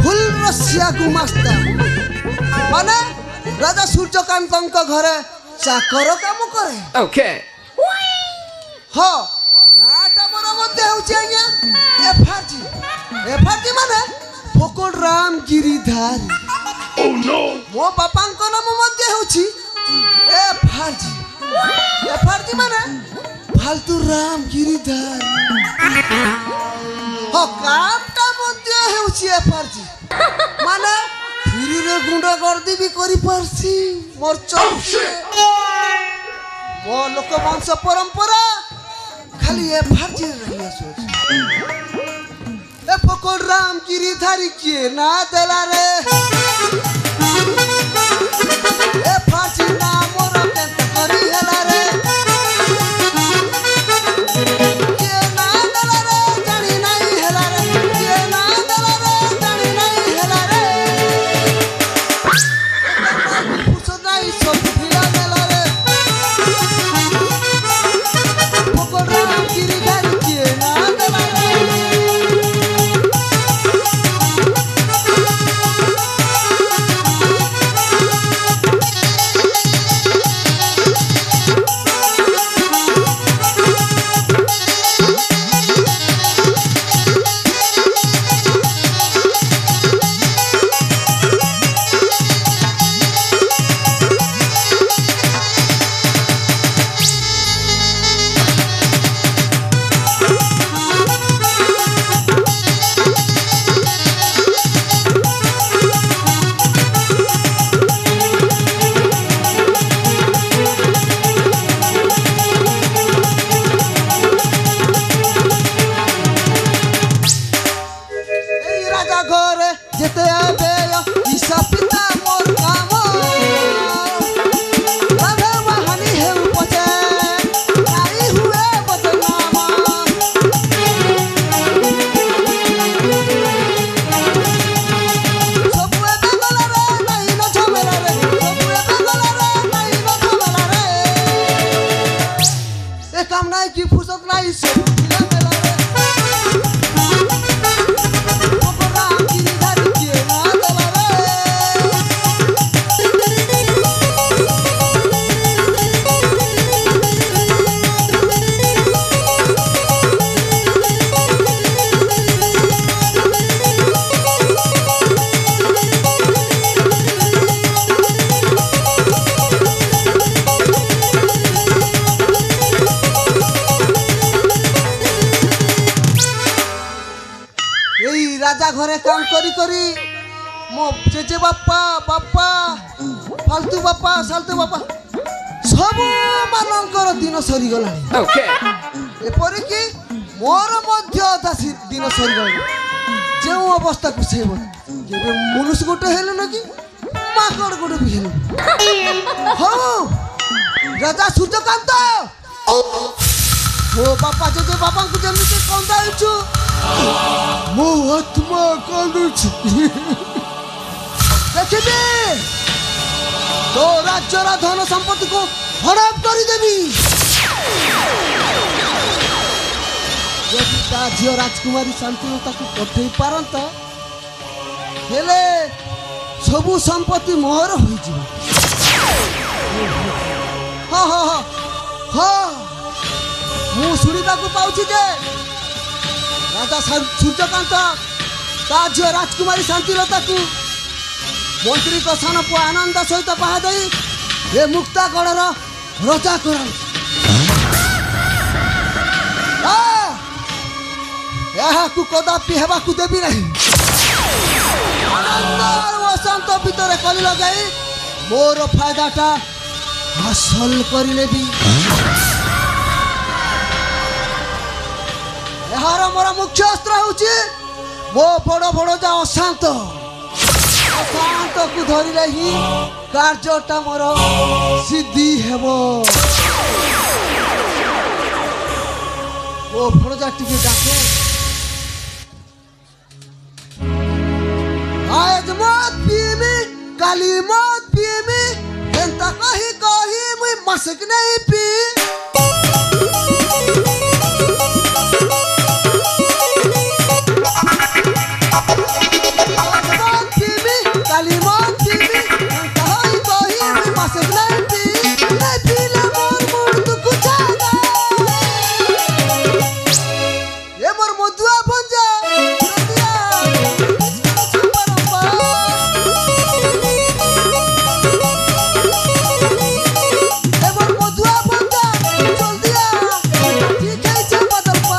Full रसिया गुमास्ता माने राजा सूर्यकांत घरे चाकर काम करे ओके हाँ नाटा मोर मध्य होची आज्ञा एफआरजी माने फकोड़ राम गिरिधारी ओह नो मो बापांको नाम मध्य होची एफआरजी माने फालतू राम गिरिधारी हाँ कामटा मध्य होची एफआरजी माने फिरी रे गुंडा गर्दी भी करी पारसी मोर चौसे मो लोक वंश परंपरा खाली एफआरजी रही सोच ए पकोड़ राम गिरिधारी किए ना देला रे एफआरजी ना मोर केंत करी हेला रे किए ना देला रे जानी नहीं हेला रे किए ना देला रे जानी नहीं हेला रे पुछ नहीं सब फिरा देला रे पकोड़ राम गिरिधारी किए ना देला रे राजा घरे काम करी करी मो जेजे बापा बापा फालतू बापा सालतू बापा सब मानकर दिन सरी गला ओके एपरि कि मोर मध्य अधा दिन सरी गला जे अवस्था को सेब जेबे मनुष्य गोटे हेले न कि माकड़ गोटे भी हेले हो राजा सूर्यकांत ओ बापा जेजे बापा को जेमिति कंदाइछु मो आत्मा कांदुछ देखबे तो राज्यर धन संपत्ति को हड़प कर देवी यदि ता झियो राजकुमारी शांतिलता को पठे पारंत हेले सबु संपत्ति मोहर होई जिवो हा हा हा हा मु सुनिबा को पाउछि जे राजा सूर्यकांत ता झियो राजकुमारी शांतिलता को मंत्री कसान को आनंद सहित पाहादई ये मुक्तागढ़ रजा कर कदापि हेबाकू देवी नहीं आनंद वसंत भितर कली लगाई मोर फायदाटा हासिल करलेबी यार मोर मुख्य अस्त्र होची मो बड़ बड़ जा अशांत अशांत को धरिले ही कार्यटा मोर सिद्धि हेबो ओ फरजा टिके डाके आज मत पीमी काली मत पीमी एंता कही मुई मसक नहीं पी काली मंत्री कहई कही मासे नाइटी ले पीला मोर मोर तू कुछागा ए मोर मधुआ भंजा रतिया ए मोर मधुआ भंजा जल्दी आ ठीक है चपा दपा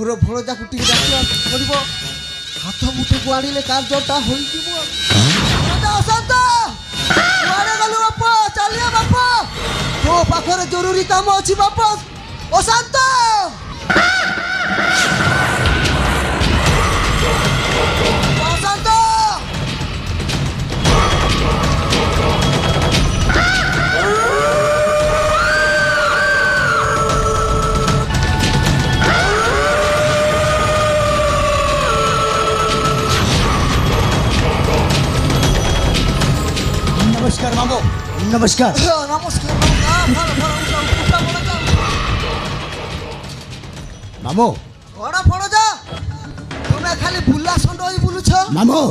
मोर भणजा कुटी डाकिया पड़िबो हाथ मुठे गुआड़ीले कार जोटा होई जीवो भणजा अशांत गुआड़े गलु बापा चलिया बापा तो पाखरे जरूरी काम अछि बापा अशांत अशांत नमस्कार मामो नमस्कार नमस्कार उठा भणजा मामो बड़ा भणजा तुमे खाली भुल्ला संड होई बुलुछ मामो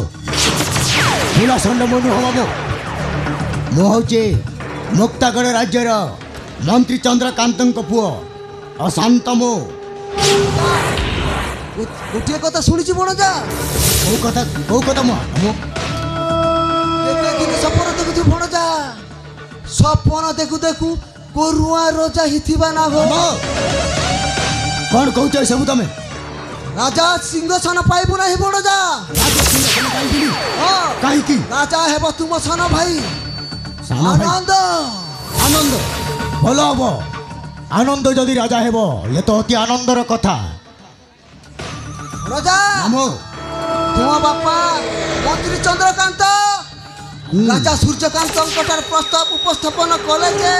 भूला संड मनु हो मामो मो हूँ मुक्तागढ़ राज्यर मंत्री चंद्रकांत पुओ अशांत मो गोटे कथा शुणी भणजा कौ कथा मो सपन देखु भणजा सपन देखु देखु कोरुआ रजा हिथिबा ना हो कौन कहूच सब तमें राजा सिंहासन पाइबु नाही भणजा कहीं राजा हेब तुम सन भाई आनंद आनंद भल हम आनंद जदि राजा हेब ये तो अति आनंदर कथा राजा मामो तुम बापा मंत्री चंद्रकांत राजा सूर्यकांत प्रस्ताव उपस्थापन कले जे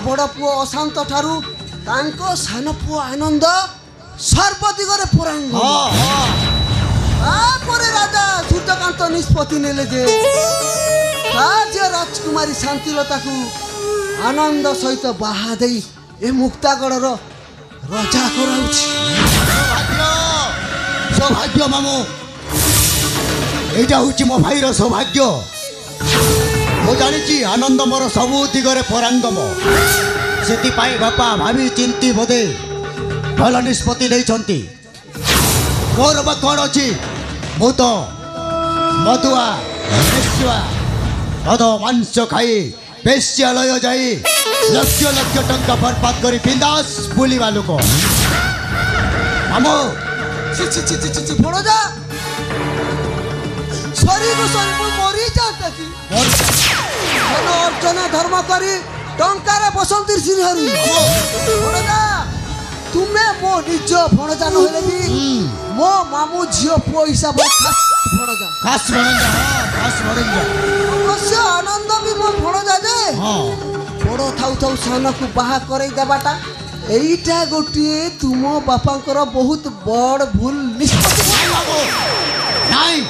बड़ पुओ अशांत ठारू सान पुओ आनंद सर्वदिगरे पुरांग राजा सूर्यकांत निष्पत्ति नेले जे राजकुमारी शांतिलता को आनंद सहित बाहा दे ए मुक्तागढ़ रजा कराउछि सौभाग्य मामो एटा हूँ मो भाईर सौभाग्य मु जानी आनंद मोर सबू दिगरे परांगम से बापा भाभी चिंती बोधे भल निष्पत्ति नहीं मोर बा कौन अच्छी मु तो मधुआ मद मांस खाई बेश्यालय जाई लक्ष लक्ष टंका बर्बाद कर बिंदास बुलवा लोक मामो भणजा शरीर मरी जाता कि धन अर्जन धर्म करी टंकार बसंती श्रीहरि भणजा तुमे मो निज भणजा नहले भी मो मामू झियो पुओ हिसाब भणजा खास भणजा अवश्य आनंद भी मो भणजा जे बड़ थाउ थाउ सान को बाहा करई देबाटा एईटा गोटिए तुम बापांकर बहुत बड़ भूल निष्पत्ति नहीं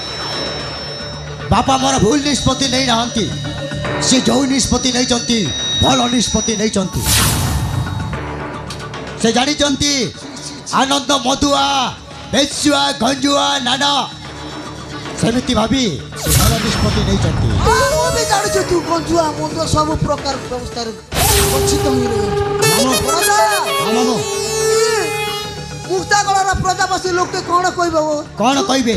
बापा मोर भूल निष्पत्ति नहीं नहांती से जो निष्पत्ति नहीं चंती भल निष्पत्ति नहीं चंती से जानी चंती आनंद मधुआ बेचुआ गंजुआ नाना सेमिति भाभी भल निष्पत्ति नहीं चंती मो भी जानि छ तू गंजुआ मधुआ सब प्रकार व्यवस्था वंचित होई रे मामो मुक्तागढ़ प्रजावासी लोक के कौन कहबे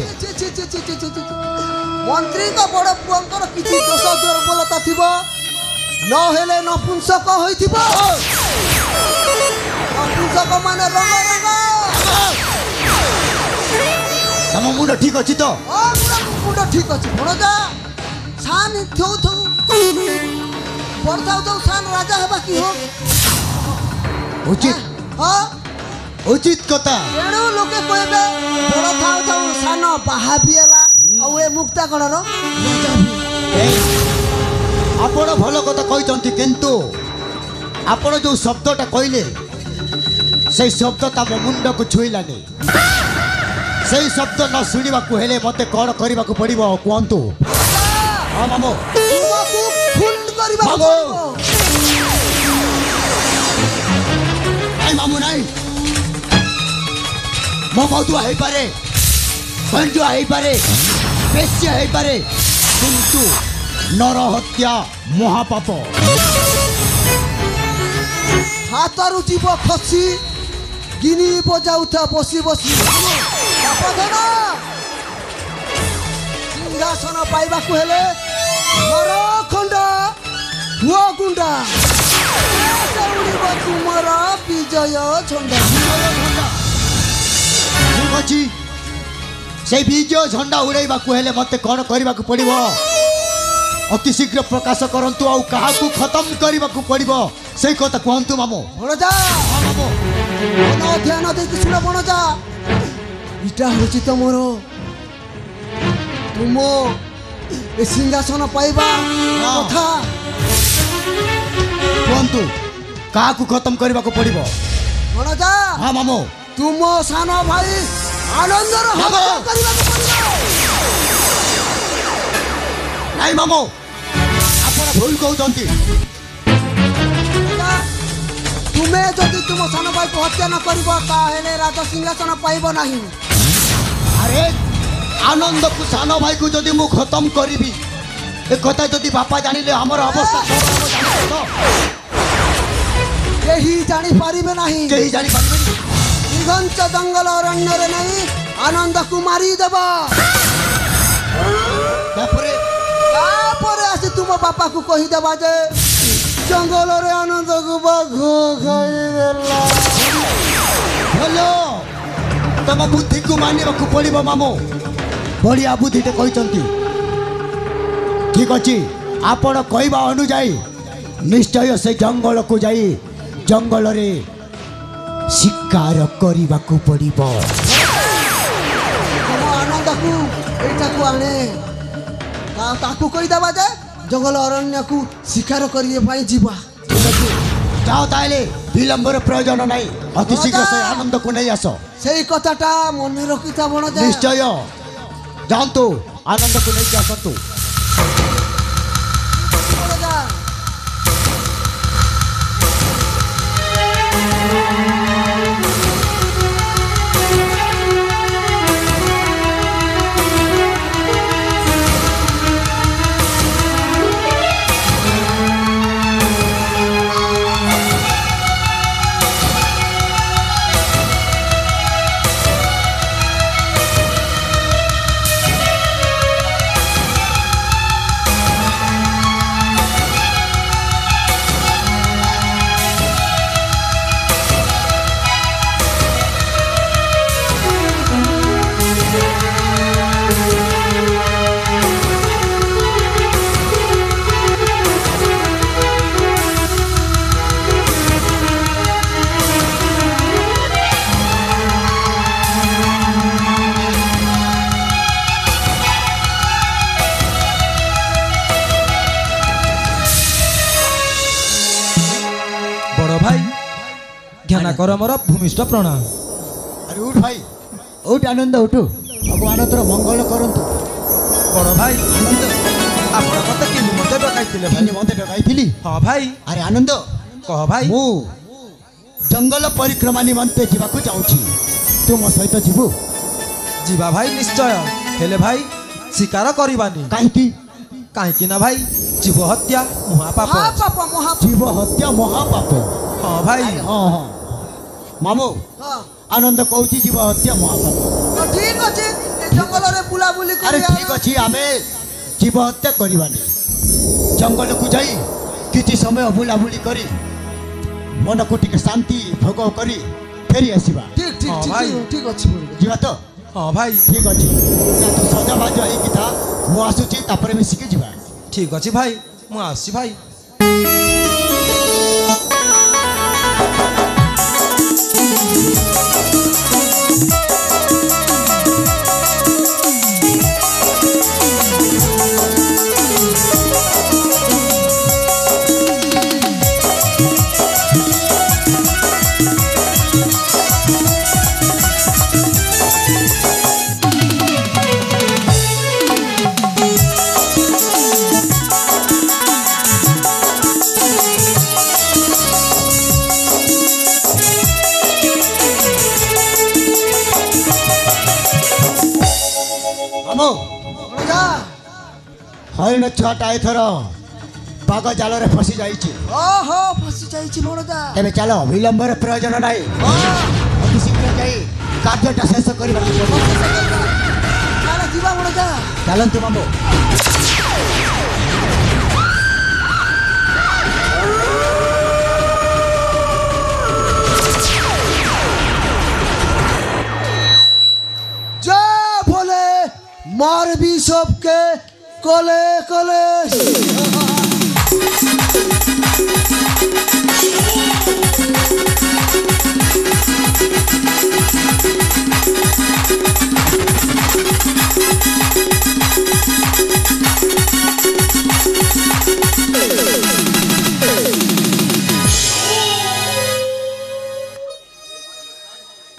मंत्री का बड़ पुअंकर किछि दोष दुर्बलता थिबो न हेले नपुंसक होइथिबो नपुंसक माने रंग रंग ତମ ମୁଣ୍ଡ ଠିକ ଅଛି ତ? ମୁଣ୍ଡ ଠିକ ଅଛି ଭଣଜା। ସାନ ଥଉ ଥଉ ବଡ଼ ଥାଉ ଥାଉ ସାନ ରାଜା ହେବା କି ହୋ? ଉଚିତ ହଁ ଉଚିତ କଥା। ତେଣୁ ଲୋକେ କହିବେ ବଡ଼ ଥାଉ ଥାଉ ସାନ ବାହା ବି ହେଲା ଆଉ ଏ ମୁକ୍ତା କଣର ରାଜା ବି। ଏଇ, ଆପଣ ଭଲ କଥା କହିଛନ୍ତି କିନ୍ତୁ ଆପଣ ଯେଉଁ ଶବ୍ଦଟା କହିଲେ ସେଇ ଶବ୍ଦ ତମ ମୁଣ୍ଡକୁ ଛୁଇଁଲାନି। ସେଇ ଶବ୍ଦ ନ ଶୁଣିବାକୁ ହେଲେ ମୋତେ କ'ଣ କରିବାକୁ ପଡ଼ିବ କୁହନ୍ତୁ? ହଁ ମାମୁଁ। ତୁମକୁ ଫୁଲ କରିବାକୁ ମାମୁଁ। ପଡ଼ିବ। ନାଇଁ ମାମୁଁ ନାଇଁ, ମୋ ମଧୁଆ ହେଇପାରେ, ଗଞ୍ଜୁଆ ହେଇପାରେ, ବେଶ୍ୟା ହେଇପାରେ କିନ୍ତୁ ନର ହତ୍ୟା ମହାପାପ। ହାତରୁ ଯିବ ଖସି ଗିନି ବଜାଉଥା ବସି ବସି। ବାପଧନ ସିଂହାସନ ପାଇବାକୁ ହେଲେ ଘର ଖଣ୍ଡ ହୁଅ ଗୁଣ୍ଡା ଉଡ଼ିବ ତୁମର ବିଜୟ ଝଣ୍ଡା। ଠିକ ଅଛି, ସେଇ ବିଜୟ ଝଣ୍ଡା ଉଡ଼େଇବାକୁ ହେଲେ ମୋତେ କ'ଣ କରିବାକୁ ପଡ଼ିବ? ଅତି ଶୀଘ୍ର ପ୍ରକାଶ କରନ୍ତୁ। ଆଉ କାହାକୁ ଖତମ କରିବାକୁ ପଡ଼ିବ ସେଇ କଥା କୁହନ୍ତୁ ମାମୁଁ। ଭଣଜା ମାମୁଁ ମନ ଧ୍ୟାନ ଦେଇକି ଶୁଣ ଭଣଜା। ଇଟା ହେଉଛି ତମର ତୁମ ଏ ସିଂହାସନ ପାଇବା କଥା। କୁହନ୍ତୁ କାହାକୁ ଖତମ କରିବାକୁ ପଡ଼ିବ? ଭଣଜା ହଁ ମାମୁଁ। ତୁମ ସାନ ଭାଇ ଆନନ୍ଦର ହତ୍ୟା କରିବାକୁ ପଡ଼ିବ। ନାଇଁ ମାମୁଁ, ଆପଣ ଭୁଲ କହୁଛନ୍ତି। ତୁମେ ଯଦି ତୁମ ସାନ ଭାଇକୁ ହତ୍ୟା ନ କରିବ ତାହେଲେ ରାଜ ସିଂହାସନ ପାଇବ ନାହିଁ। ଆରେ ଆନନ୍ଦକୁ ସାନ ଭାଇକୁ ଯଦି ମୁଁ ଖତମ କରିବି ଏ କଥା ଯଦି ବାପା ଜାଣିଲେ ଆମର ଅବସ୍ଥା କ'ଣ ହେବ ଜାଣିଛ ତ? କେହି ଜାଣିପାରିବେ ନାହିଁ। କେହି ଜାଣିପାରିବେନି। ଘଞ୍ଚ ଜଙ୍ଗଲ ଅରଣ୍ୟରେ ନେଇ ଆନନ୍ଦକୁ ମାରିଦେବ। ତାପରେ ତାପରେ ଆସି ତୁମ ବାପାକୁ କହିଦେବା ଯେ ଜଙ୍ଗଲରେ ଆନନ୍ଦକୁ ବାଘ ଖାଇଦେଲା। ଭଲ, ତମ ବୁଦ୍ଧିକୁ ମାନିବାକୁ ପଡ଼ିବ ମାମୁଁ। ବଢ଼ିଆ ବୁଦ୍ଧିଟେ କହିଛନ୍ତି। ଠିକ ଅଛି, ଆପଣ କହିବା ଅନୁଯାୟୀ ନିଶ୍ଚୟ ସେ ଜଙ୍ଗଲକୁ ଯାଇ ଜଙ୍ଗଲରେ ଶିକାର କରିବାକୁ ପଡ଼ିବ। ତୁମ ଆନନ୍ଦକୁ ଏଇଟାକୁ ଆଣେ ତାକୁ କହିଦେବା ଯେ ଜଙ୍ଗଲ ଅରଣ୍ୟକୁ ଶିକାର କରିବା ପାଇଁ ଯିବା। ଠିକ ଅଛି, ଯାଅ ତାହେଲେ, ବିଳମ୍ବର ପ୍ରୟୋଜନ ନାହିଁ। ଅତି ଶୀଘ୍ର ସେ ଆନନ୍ଦକୁ ନେଇ ଆସ। ସେଇ କଥାଟା ମନେ ରଖିଥା ଭଣଜା। ନିଶ୍ଚୟ ଯାଆନ୍ତୁ, ଆନନ୍ଦକୁ ନେଇକି ଆସନ୍ତୁ। ଭଣଜା। ଜ୍ଞାନାକର ମୋର ଭୂମିଷ୍ଠ ପ୍ରଣାମ। ଆରେ ଉଠ ଭାଇ, ଉଠ ଆନନ୍ଦ, ଉଠୁ। ଭଗବାନ ତୋର ମଙ୍ଗଳ କରନ୍ତୁ। ବଡ଼ ଭାଇ ଆପଣ ମତେ କେମିତି ମତେ ଡକାଇଥିଲେ ଭାଇ? ମୋତେ ଡକାଇଥିଲି? ହଁ ଭାଇ। ଆରେ ଆନନ୍ଦ, କହ ଭାଇ। ମୁଁ ଜଙ୍ଗଲ ପରିକ୍ରମା ନିମନ୍ତେ ଯିବାକୁ ଚାହୁଁଛି, ତୁ ମୋ ସହିତ ଯିବୁ? ଯିବା ଭାଇ ନିଶ୍ଚୟ, ହେଲେ ଭାଇ ଶିକାର କରିବାନି। କାହିଁକି? କାହିଁକି ନା ଭାଇ ଜୀବ ହତ୍ୟା ମହାପାପ। ମହାପାପ ମହାପାପ। ଜୀବ ହତ୍ୟା ମହାପାପ। ହଁ ଭାଇ। ହଁ ହଁ ମାମୁଁ, ହଁ ଆନନ୍ଦ କହୁଛି ଜୀବ ହତ୍ୟା ମହାପାପ। ତ ଠିକ ଅଛି, ଏ ଜଙ୍ଗଲରେ ବୁଲାବୁଲି ଆରେ କରି ଠିକ ଅଛି, ଆମେ ଜୀବ ହତ୍ୟା କରିବାନି। ଜଙ୍ଗଲକୁ ଯାଇ କିଛି ସମୟ ବୁଲାବୁଲି କରି ମନକୁ ଟିକେ ଶାନ୍ତି ଭୋଗ କରି ଫେରି ଆସିବା। ଠିକ ଠିକ ହଁ ଠିକ ଭାଇ। ଠିକ ଅଛି ଯିବା ତ? हाँ भाई ठीक अच्छे तू सजबाज होगी था मु आसूची तापर मिसिके ଯିବା ठीक अच्छे भाई मु आसी भाई ଭଣଜା ହରିଣ ଛୁଆଟା ଏଥର ପାଗ ଜାଲରେ ଫସି ଯାଇଛି ଓହୋ ଫସି ଯାଇଛି ଭଣଜା ତେବେ ଚାଲ ବିଳମ୍ବର ପ୍ରୟୋଜନ ନାହିଁ ଅତି ଶୀଘ୍ର ଯାଇ କାର୍ଯ୍ୟଟା ଶେଷ କରିବାକୁ ପଡ଼ିବ ଚାଲ ଯିବା ଭଣଜା ଚାଲନ୍ତୁ ମାମୁଁ जय भोले मार भी सबके कोले कोले